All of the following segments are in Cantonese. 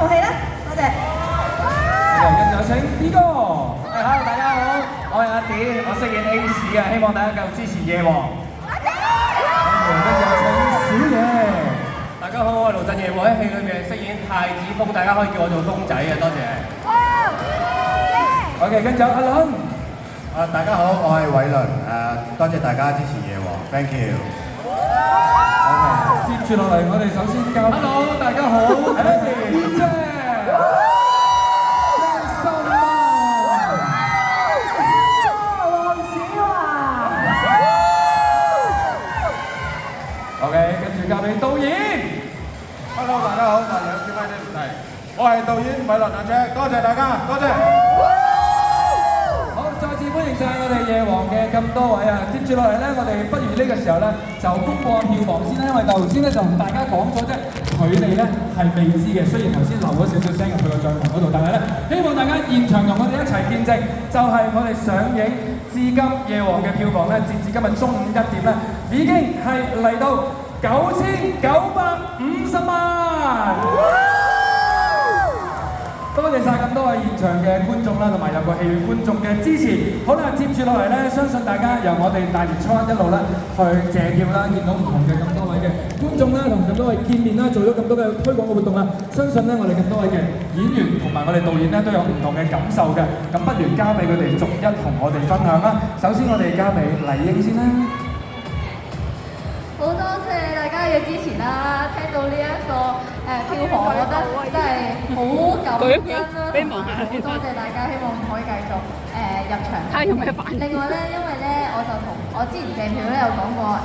套戲啦，多謝。跟住有請 B 哥。Hello， 大家好，我係阿 D， 我飾演 Ace 啊，希望大家繼續支持夜王。跟住有請小野。大家好，我係盧鎮夜王，喺戲裏面飾演太子峰，大家可以叫我做峰仔啊，多謝。OK， 跟住有阿倫。大家好，我係偉倫，多謝大家支持夜王 ，thank you。接住落嚟，我哋首先交。Hello， 大家好，Eddie 姐。OK， 跟住交俾導演。Hello， 大家好，我係兩支麥的唔係，我係導演偉倫阿 Jack， 多謝大家，多謝。好，再次歡迎晒我哋夜王嘅咁多位啊！接住落嚟咧，我哋不如呢個時候咧就公佈下票房先啦，因為頭先咧就同大家講咗啫，佢哋咧係未知嘅，雖然頭先留咗少少聲入去個帳篷嗰度，但係咧希望大家現場同我哋一齊見證，就係我哋上映至今夜王嘅票房咧，截至今日中午1點咧，已經係嚟到9950萬。多謝晒咁多位現場嘅觀眾啦，同埋有個戲院觀眾嘅支持。好啦，接住落嚟咧，相信大家由我哋大年初一一路咧去謝票啦，見到唔同嘅咁多位嘅觀眾啦，同咁多位見面啦，做咗咁多嘅推廣嘅活動啦，相信咧我哋咁多位嘅演員同埋我哋導演咧都有唔同嘅感受嘅。咁不如交俾佢哋逐一同我哋分享啦。首先我哋交俾麗英先啦。好多謝大家嘅支持啦！聽到呢一個票房，我覺得真係好感恩啦，好多謝大家，希望可以繼續入場。睇下用咩反應。另外咧，因為咧，我就同我之前訂票咧有講過，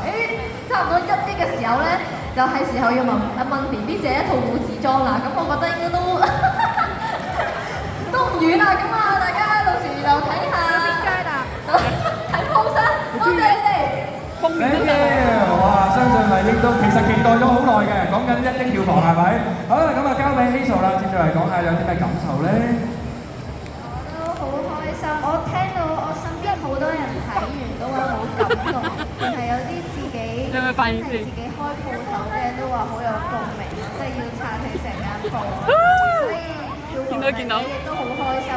差唔多1億嘅時候咧，就係時候要問 BB 姐一套護士裝啦。咁我覺得應該都唔遠啦，咁啊，大家到時就睇下邊街啦，睇 post 啦，多謝你哋。Thank you！ 哇，相信麗英都其實期待咗好耐嘅，講緊1億票房係咪？好啦，咁啊交俾 Hazel 啦，接住嚟講下有啲咩感受咧？我都好開心，我聽到我身邊好多人睇完都話好感動，但係有啲自己即係自己開鋪頭嘅都話好有共鳴，即係要撐起成間鋪，所以見到亦都好開心。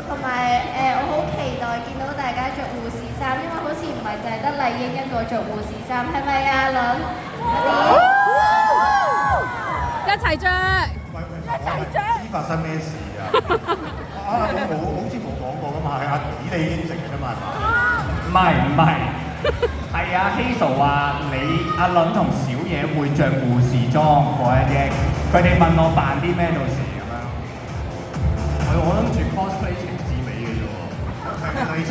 同埋我好期待見到大家着護士衫，因為好似唔係淨係得麗英一個着護士衫，係咪啊，倫？一齊着，一齊着。知發生咩事啊？我好似冇講過噶嘛，係阿 D 你應承嘅啫嘛，係嘛？唔係，係啊 Hazel 話你阿倫同小野會着護士裝嗰1億，佢哋問我扮啲咩到時咁樣。我諗住 cosplay 情之美嘅啫喎。你似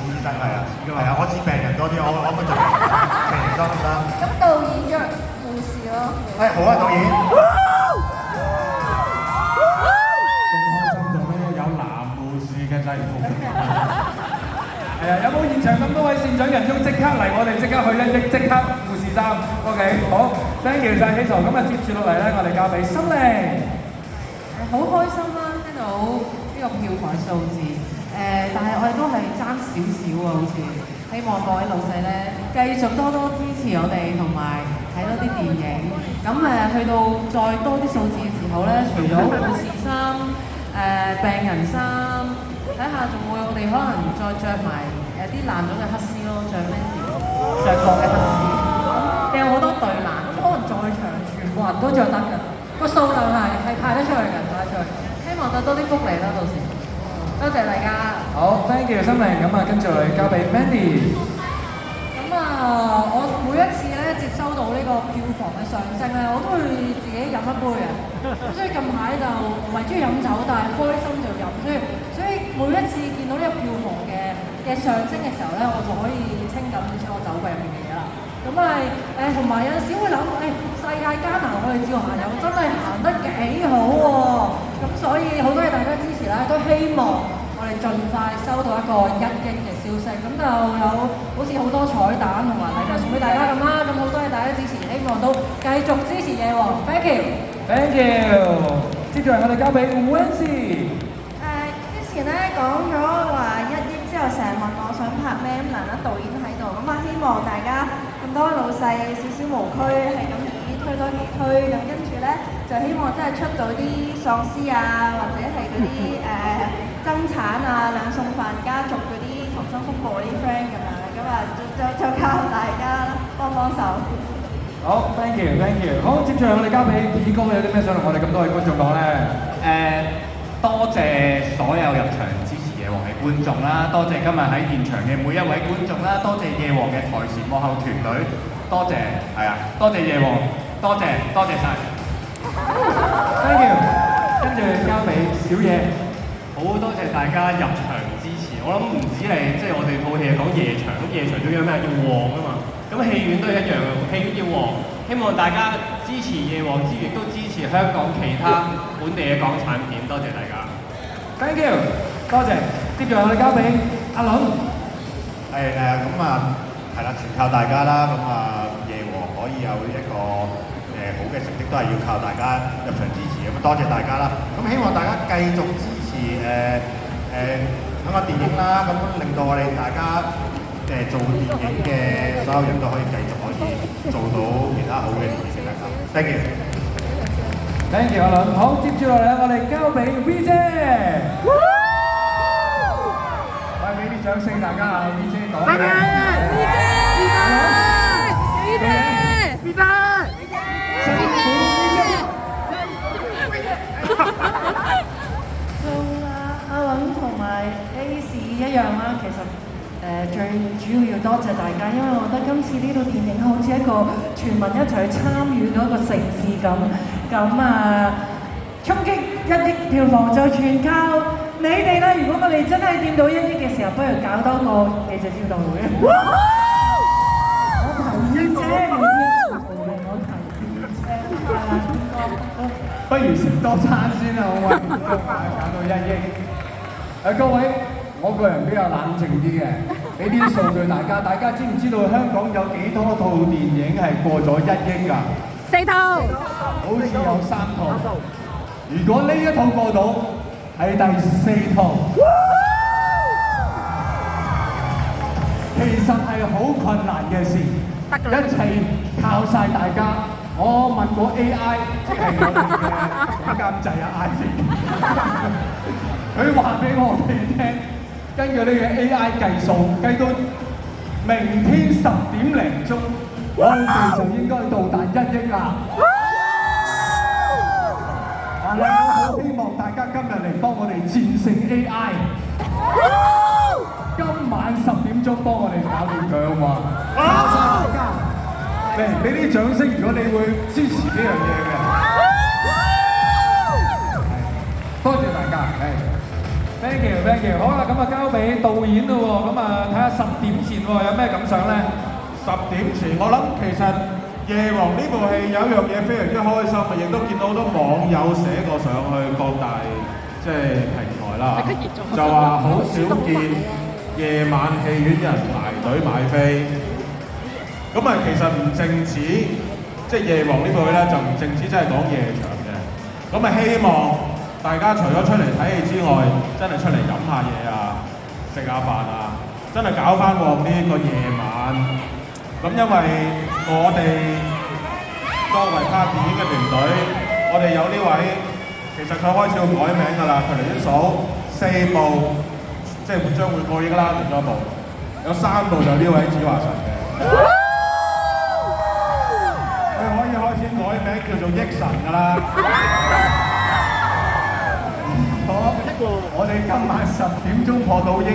醫生係啊，我似病人多啲，我諗就病人裝得。咁導演着護士咯。好啊，導演。咁開心就咧有男護士嘅制服。係啊，有冇現場咁多位善長人中即刻嚟？我哋即刻去1億，即刻護士衫。OK， 好 ，thank you 晒Hazel。咁啊，接住落嚟咧，我哋交俾心靈。好開心啦！聽到呢個票房數字，但係我哋都係爭少少啊，好似希望各位老細咧繼續多多支持我哋，同埋睇多啲電影。咁去到再多啲數字嘅時候咧，除咗護士衫、病人衫，睇下仲會我哋可能再着埋啲爛咗嘅黑絲咯，着 Mandy 着過嘅黑絲，有好多對爛，咁可能在場全部人都着得㗎。個數量係派得出去嘅，派得出去。希望得多啲福利啦，到時。多謝大家。好 ，thank you 心靈。咁啊，跟住嚟交俾 Mandy。我每一次咧接收到呢個票房嘅上升咧，我都會自己飲一杯嘅。咁所以近排就唔係中意飲酒，但係開心就飲。所以每一次見到呢個票房嘅上升嘅時候咧，我就可以清緊少少我酒櫃入面嘅嘢啦。咁同埋有陣時會諗，世界艱難，我哋照行又真係行得幾好喎。咁所以好多謝大家支持啦，都希望我哋盡快收到一個1億嘅消息。咁就有好似好多彩蛋同埋禮物送俾大家咁啦。咁好多謝大家支持，希望都繼續支持夜王。Thank you。Thank you。接住嚟我哋交俾 Wendy。之前咧講咗話1億之後，成日問我想拍咩，咁難得導演喺度，咁啊希望大家咁多老細少少無拘，係咁以推推多幾推，咁跟住咧就希望真係出到啲喪屍啊，或者係嗰啲爭產啊、兩餸飯家族嗰啲溏心風暴嗰啲 friend 咁樣，咁啊就靠大家幫手。好 ，thank you，thank you。好，接住我哋交俾 P 哥，有啲咩想同我哋咁多位觀眾講咧？多謝所有入場支持夜王嘅觀眾啦，多謝今日喺現場嘅每一位觀眾啦，多謝夜王嘅台前幕後團隊，多謝多謝夜王，多謝晒。Thank you。跟住交俾小野。好多謝大家入場支持，我諗唔止係即係我哋套戲係講夜場，咁夜場仲有咩要旺啊嘛，咁戲院都係一樣嘅，戲院要旺，希望大家支持夜王之餘，亦都支持香港其他本地嘅港產片，多謝大家。Thank you，多謝。接住我哋交俾阿倫。係啦，全靠大家啦。咁夜王可以有一個好嘅成績，都係要靠大家入場支持。咁多謝大家啦。咁希望大家繼續支持香港電影啦。咁令到我哋大家做電影嘅所有人都可以繼續做到其他好嘅電影啦。Thank you。Thank you 阿倫。好，接住落嚟我哋交俾 V 姐。喂，俾啲掌聲大家啊 ！V 姐講嘅。V 姐。阿倫同埋 Ace 一樣啦，其實最主要多謝大家，因為我覺得今次呢套電影好似一個全民一齊去參與嗰個盛事咁衝擊1億票房就全靠你哋啦！如果我哋真係掂到1億嘅時候，不如搞多個記者招待會。我提議啫，我提議啫。不如食多餐先啦，好嘛？搞到1億。各位，我個人比較冷靜啲嘅，俾啲數據大家知唔知道香港有幾多套電影係過咗1億㗎？4套，好似有3套。如果呢一套過到，係第4套。其實係好困難嘅事，一切靠晒大家。我問過 AI， 即係我哋嘅監製Ivy， 佢話俾我哋聽，根據呢個 AI 計數，計到明天10點零鐘，我哋就應該到達1億啦。但係我好希望大家今日嚟幫我哋戰勝 AI， 今晚10點鐘幫我哋搞掂佢好嘛？多謝大家。嚟俾啲掌聲，如果你會支持呢樣嘢嘅，多謝大家，thank you，好啦，咁交俾導演咯喎，咁睇下10點前有咩感想咧？10點前，我諗其實夜王呢部戲有一樣嘢非常之開心嘅，亦都見到好多網友寫過上去各大即係平台啦，就話好少見夜晚戲院人排隊買飛。咁其實唔淨止，即係夜王呢部戲咧，就唔淨止真係講夜場嘅。咁希望大家除咗出嚟睇戲之外，真係出嚟飲下嘢啊，食下飯啊，真係搞翻旺呢個夜晚。咁因為我哋作為拍電影嘅團隊，我哋有呢位，其實佢開始要改名㗎啦。佢嚟啲數4部，即係將會過億啦，其中一部，有3部就呢位子華神嘅。改名叫做億神㗎啦！我哋今晚10點鐘破到億，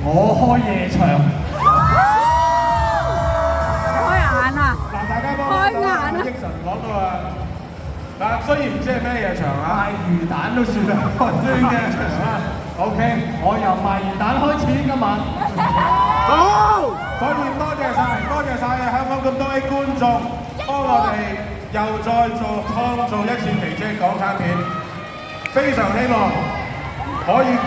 我開夜場。開眼啊！嗱，大家幫我講下億神講到啊！嗱，雖然唔知係咩夜場啊，賣魚蛋都算係開夜場啦。OK， 我由賣魚蛋開始今晚。好，所以多謝晒香港咁多位觀眾，幫我哋。又再創造一次奇蹟港產片，非常希望可以今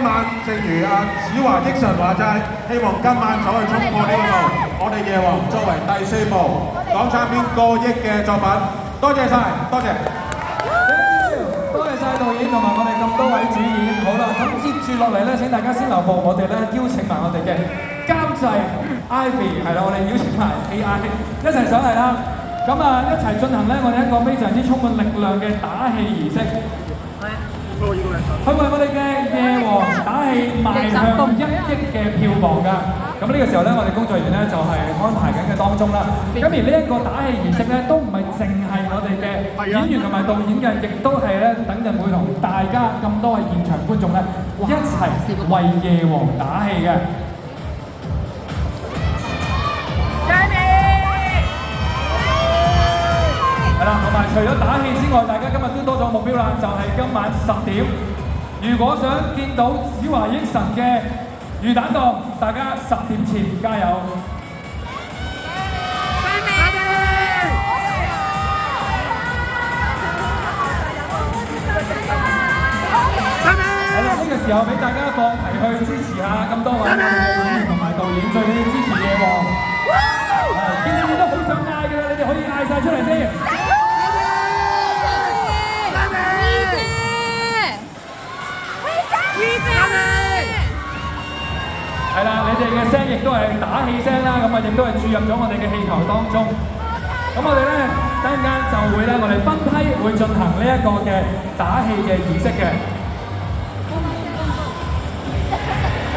晚正如子華億神話齋，希望今晚可以衝破呢個路。我哋夜王作為第4部港產片過億嘅作品，多謝晒，多謝。多謝晒導演同埋我哋咁多位主演。好啦，咁接住落嚟咧，請大家先留步，我哋咧邀請埋我哋嘅監製 Ivy， 係啦，我哋邀請埋 AI 一齊上嚟啦。咁啊，一齊進行咧，我哋一個非常之充滿力量嘅打氣儀式，去為我哋嘅夜王打氣，邁向1億嘅票房㗎。咁呢個時候咧，我哋工作人員咧就係安排緊嘅當中啦。咁而呢一個打氣儀式咧，都唔係淨係我哋嘅演員同埋導演嘅，亦都係咧等陣會同大家咁多位現場觀眾咧一齊為夜王打氣嘅。係啦，同埋除咗打氣之外，大家今日都多咗目標啦，就係今晚10點。如果想見到子華益神嘅魚蛋檔，大家10點前加油！係啦，呢個時候俾大家放題去支持下咁多位演員同埋導演，最緊要支持夜王。見你哋都好想嗌㗎啦，你哋可以嗌晒出嚟先。係啦，你哋嘅聲亦都係打氣聲啦，咁啊亦都係注入咗我哋嘅氣球當中。咁我哋咧等陣間就會咧，我哋分批會進行呢一個嘅打氣嘅儀式嘅。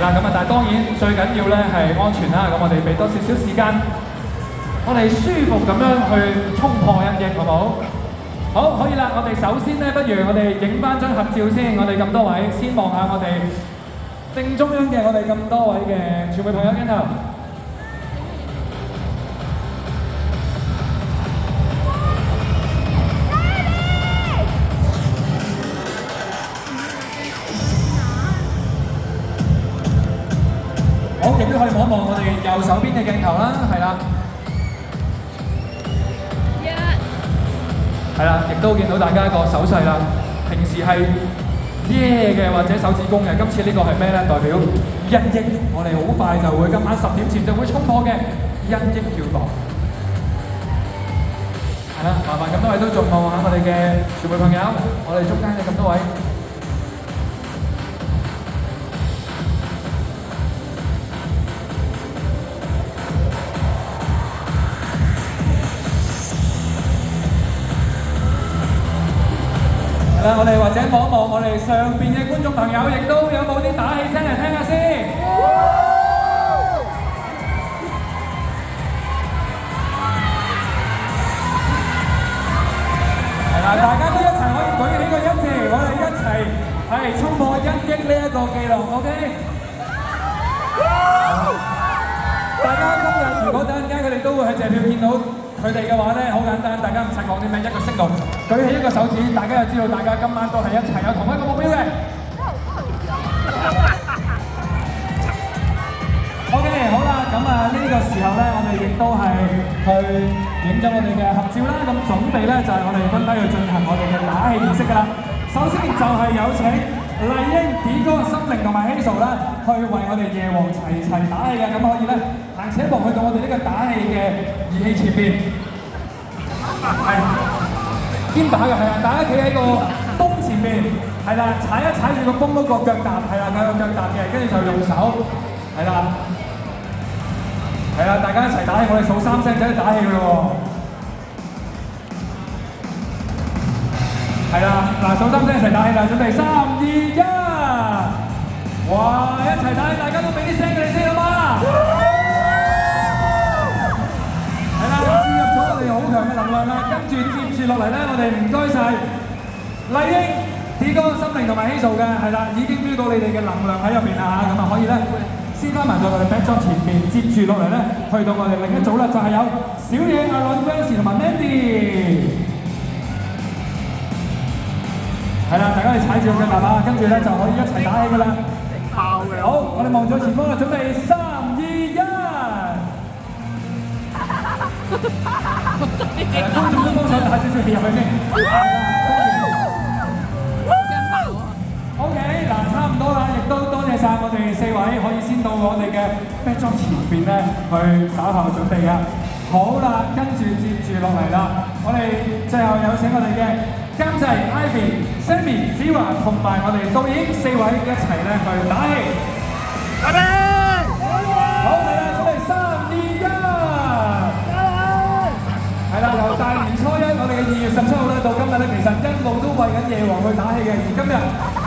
嗱，咁啊，但係當然最緊要咧係安全啦。咁我哋俾多少少時間，我哋舒服咁樣去衝破1億，好唔好？好，可以啦。我哋首先咧，不如我哋影翻張合照先。我哋咁多位，先望下我哋正中央嘅我哋咁多位嘅傳媒朋友鏡頭。好，亦都可以望一望我哋右手邊嘅鏡頭啦，係啦。係啦，亦都見到大家一個手勢啦。平時係耶嘅或者手指公嘅，今次呢個係咩咧？代表1億，我哋好快就會今晚10點前就會衝破嘅1億票房。係啦，麻煩咁多位都仲望下我哋嘅傳媒朋友，我哋中間嘅咁多位。係啦，我哋或者望一望我哋上邊嘅觀眾朋友，亦都有冇啲打氣聲嚟聽下先？係啦，大家都一齊可以舉起個1字，我哋一齊係衝破1億呢一個記錄 ，OK？ 大家今日如果等陣間佢哋都會喺謝票見到佢哋嘅話咧，好簡單，大家唔使講啲咩，一個息怒，舉起一個手指，大家就知道大家今晚都係一齊有同一個目標嘅。OK， 好啦，咁啊呢個時候咧，我哋亦都係去影咗我哋嘅合照啦，咁準備咧就係我哋分批去進行我哋嘅打氣儀式㗎啦。首先就係有請麗英、D哥、心靈同埋希素啦，去為我哋夜王齊打氣嘅，咁可以咧行且步去到我哋呢個打氣嘅儀器前邊，係肩打嘅，係啊，大家企喺個泵前邊，係啦，踩一踩住個泵嗰個腳踏，係啦，有個腳踏嘅，跟住就用手，係啦，係啦，大家一齊打氣，我哋數3聲就去打氣㗎咯喎。係啦，嗱，數3聲一齊打氣啦，準備3、2、1，哇！一齊打氣，大家都俾啲聲佢哋先好嗎？係啦，注入咗我哋好強嘅能量啦，跟住接住落嚟咧，我哋唔該晒麗英、D哥、心靈同埋希素嘅，係啦，已經 feel 到你哋嘅能量喺入邊啦嚇，咁啊可以咧先翻埋到我哋 back 咗前面，接住落嚟咧，去到我哋另一組啦，就係有小野、阿倫、Vancy 同埋 Mandy。係啦，大家去踩住個腳踏啊，跟住咧就可以一齊打氣㗎啦。爆嘅。好，我哋望咗前方啦，準備3、2、1。係啦，觀眾都幫手打少少氣入去先。OK， 嗱，差唔多啦，亦都多謝晒我哋4位，可以先到我哋嘅 backdrop 前邊咧，去稍後準備㗎。好啦，跟住接住落嚟啦，我哋最後有請我哋嘅監製 Ivy、Sammy、子華同埋我哋導演4位一齊咧去打氣。打氣！好，嚟啦，準備3、2、1。係啦，由到今日咧，其實一路都為緊夜王去打氣嘅，而今日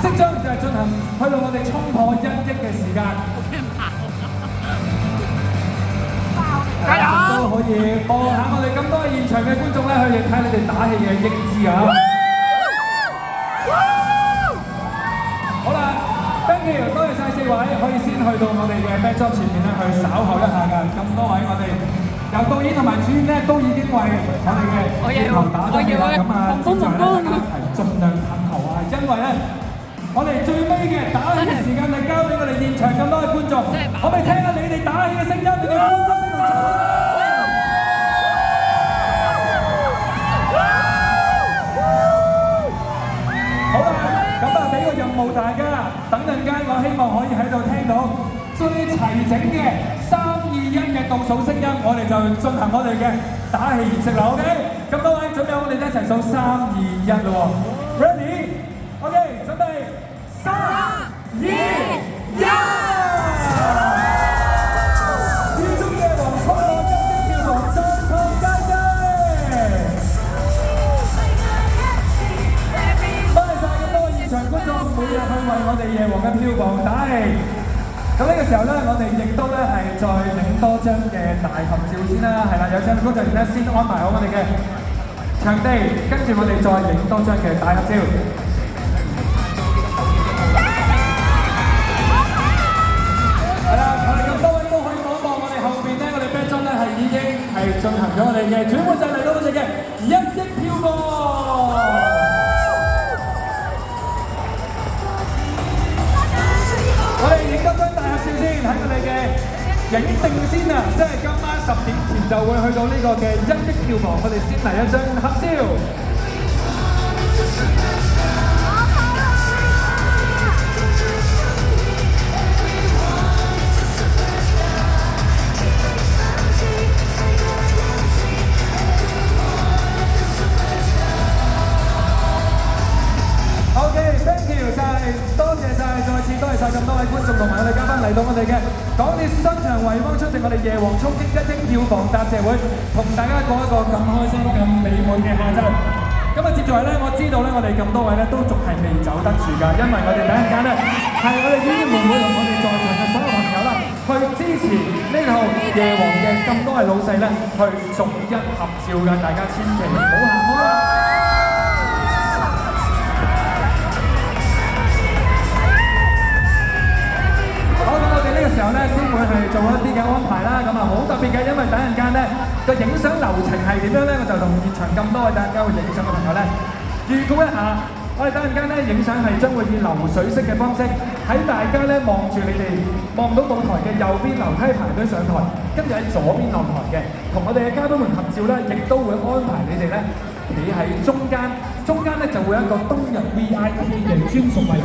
即將就係進行去到我哋衝破1億嘅時間。加油！都可以播下我哋咁多現場嘅觀眾咧，去睇你哋打氣嘅英姿啊！好啦 ，thank you， 多謝晒4位，可以先去到我哋嘅 backdrop 前面咧，去稍後一下㗎。咁多位我哋由導演同埋主演咧，都已經為我哋嘅鏡頭打咗氣啦。咁啊，接住咧，大家係盡量噴頭啊，因為咧，我哋最尾嘅打氣嘅時間係交俾我哋現場咁多嘅觀眾，可唔可以聽下你哋打氣嘅聲音？你哋歡呼聲同掌聲！好啦，咁啊，俾個任務大家，等陣間我希望可以喺度聽到最齊整嘅3、2、1嘅倒數聲音，我哋就進行我哋嘅打氣儀式啦。OK， 咁多位準備好，我哋一齊數3、2、1咯。Ready？OK， 準備3、2、1。最終夜王衝破1億票房，再創佳績！多謝晒咁多位現場觀眾每日去為我哋夜王嘅票房打氣。咁呢個時候咧，我哋亦都咧係再影多張嘅大合照先啦，係啦，有請工作人員咧先安排好我哋嘅場地，跟住我哋再影多張嘅大合照。係啦，我哋咁多位都可以望一望我哋後邊咧，我哋 backdrop 咧係已經係進行咗我哋嘅轉換，就嚟到我哋嘅1億票房。我哋影多張大合照先，喺我哋嘅影定先啊，即係今晚10點前就會去到呢個嘅1億票房，我哋先嚟一張合照。OK，thank you 晒，多謝晒，再次多謝晒咁多位觀眾同埋我哋嘉賓嚟到我哋嘅港鐵商場維灣出席我哋夜王衝擊1億票房答謝會，同大家過一個咁開心、咁美滿嘅下晝。咁啊，接住嚟咧，我知道咧，我哋咁多位咧都仲係未走得住㗎，因為我哋第一間咧係我哋演員會同我哋在場嘅所有朋友啦，去支持呢套夜王嘅咁多位老細咧，去逐一合照㗎，大家千祈唔好行開啦。呢個時候咧，先會係做一啲嘅安排啦。咁啊，好特別嘅，因為等陣間咧個影相流程係點樣咧，我就同現場咁多位等陣間會影相嘅朋友咧預告一下。我哋等陣間咧影相係將會以流水式嘅方式，喺大家咧望住你哋望到舞台嘅右邊樓梯排隊上台，跟住喺左邊落台嘅，同我哋嘅嘉賓們合照咧，亦都會安排你哋咧企喺中間，中間咧就會有一個冬日 VIP 嘅專屬位。